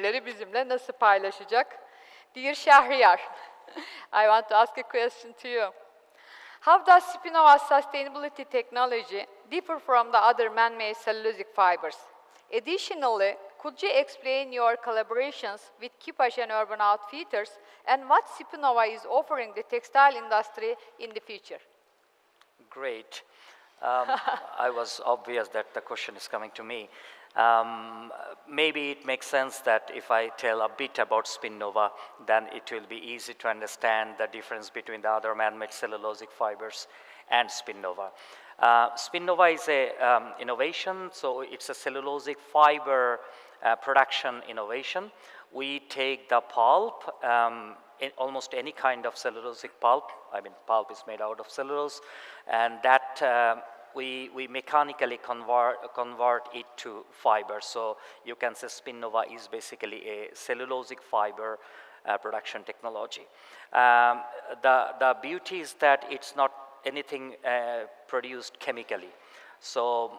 tecrübeleri bizimle nasıl paylaşacak? Dear Shahriyar, I want to ask a question to you. How does Spinnova's sustainability technology differ from the other man-made cellulosic fibers? Additionally, could you explain your collaborations with Kipaş and Urban Outfitters and what Spinnova is offering the textile industry in the future? Great. I was obvious that the question is coming to me. Maybe it makes sense that if I tell a bit about Spinnova, then it will be easy to understand the difference between the other man-made cellulosic fibers and Spinnova. Spinnova is a innovation, so it's a cellulosic fiber production innovation. We take the pulp, in almost any kind of cellulosic pulp. I mean, pulp is made out of cellulose, and that we mechanically convert it to fiber. So you can say Spinnova is basically a cellulosic fiber production technology. The beauty is that it's not anything produced chemically. So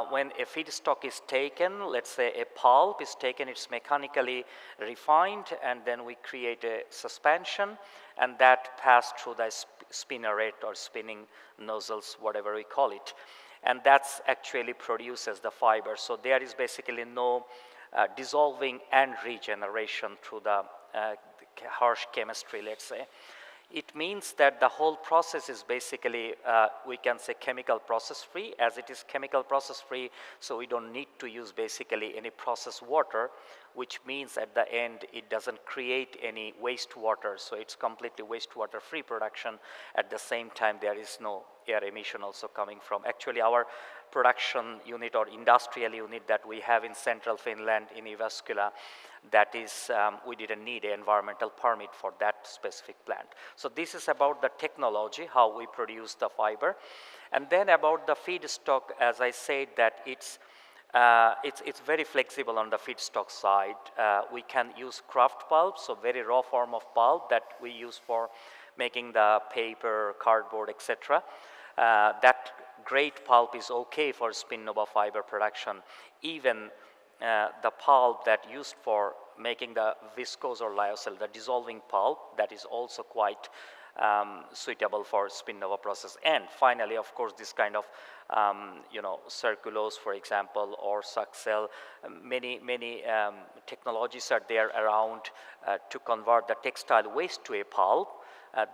when a feedstock is taken, let's say a pulp is taken, it's mechanically refined, and then we create a suspension, and that pass through the spinneret or spinning nozzles, whatever we call it. And that's actually produces the fiber. So there is basically no dissolving and regeneration through the harsh chemistry, let's say. It means that the whole process is basically, we can say, chemical process free. As it is chemical process free, so we don't need to use basically any processed water, which means at the end it doesn't create any wastewater. So it's completely wastewater free production. At the same time, there is no air emission also coming from. Actually, our production unit or industrial unit that we have in central Finland in Jyväskylä, that is, we didn't need an environmental permit for that specific plant. So this is about the technology, how we produce the fiber. And then about the feedstock, as I said, that it's very flexible on the feedstock side. We can use kraft pulp, so very raw form of pulp that we use for making the paper, cardboard, etc. That great pulp is okay for Spinnova fiber production. Even the pulp that used for making the viscose or lyocell, the dissolving pulp, that is also quite suitable for Spinnova process. And finally, of course, this kind of circulose, for example, or succel, many technologies are there around to convert the textile waste to a pulp.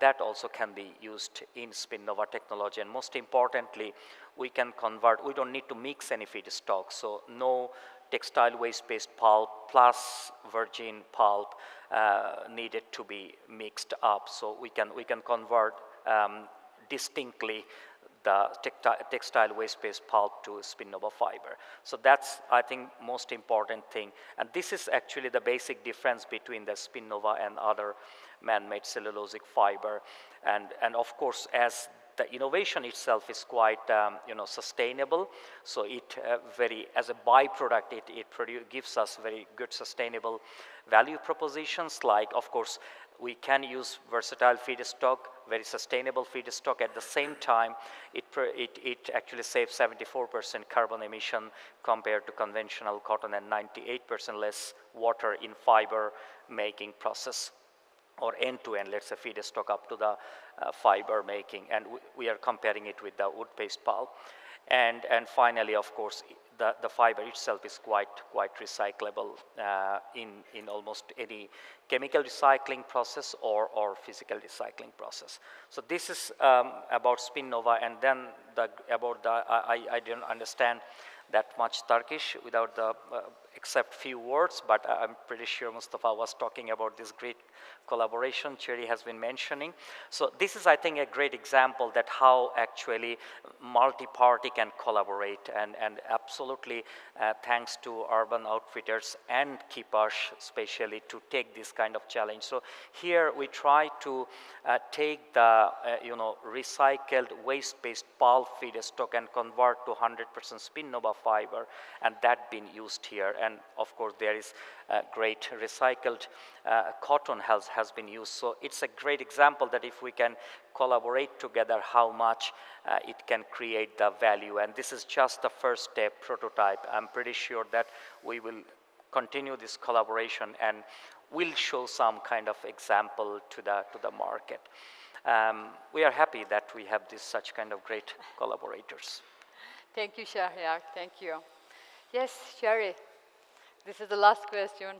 That also can be used in Spinnova technology. And most importantly, we can convert, we don't need to mix any feedstock. So no textile waste-based pulp plus virgin pulp needed to be mixed up. So we can convert distinctly the textile waste-based pulp to Spinnova fiber. So that's, I think, most important thing. And this is actually the basic difference between the Spinnova and other man-made cellulosic fiber. And of course, as the innovation itself is quite sustainable, so it as a byproduct, it gives us very good sustainable value propositions. Like, of course, we can use versatile feedstock, very sustainable feedstock. At the same time, it actually saves 74% carbon emission compared to conventional cotton and 98% less water in fiber making process, or end-to-end, let's say, feedstock up to the fiber making, and we are comparing it with the wood-based pulp. And finally, of course, the fiber itself is quite recyclable in almost any chemical recycling process or physical recycling process. So this is about Spinnova, and then I didn't understand that much Turkish without the except few words, but I'm pretty sure Mustafa was talking about this great collaboration Cherry has been mentioning. So this is, I think, a great example that how actually multi-party can collaborate, and absolutely thanks to Urban Outfitters and Kipaş especially to take this kind of challenge. So here we try to take the recycled waste-based pulp feedstock and convert to 100% Spinnova fiber, and that been used here. And of course there is great recycled cotton has been used. So it's a great example that if we can collaborate together, how much it can create the value. And this is just the first step, prototype. I'm pretty sure that we will continue this collaboration, and we'll show some kind of example to the market. We are happy that we have such kind of great collaborators. Thank you, Shahryar. Thank you. Yes, Sherry, this is the last question.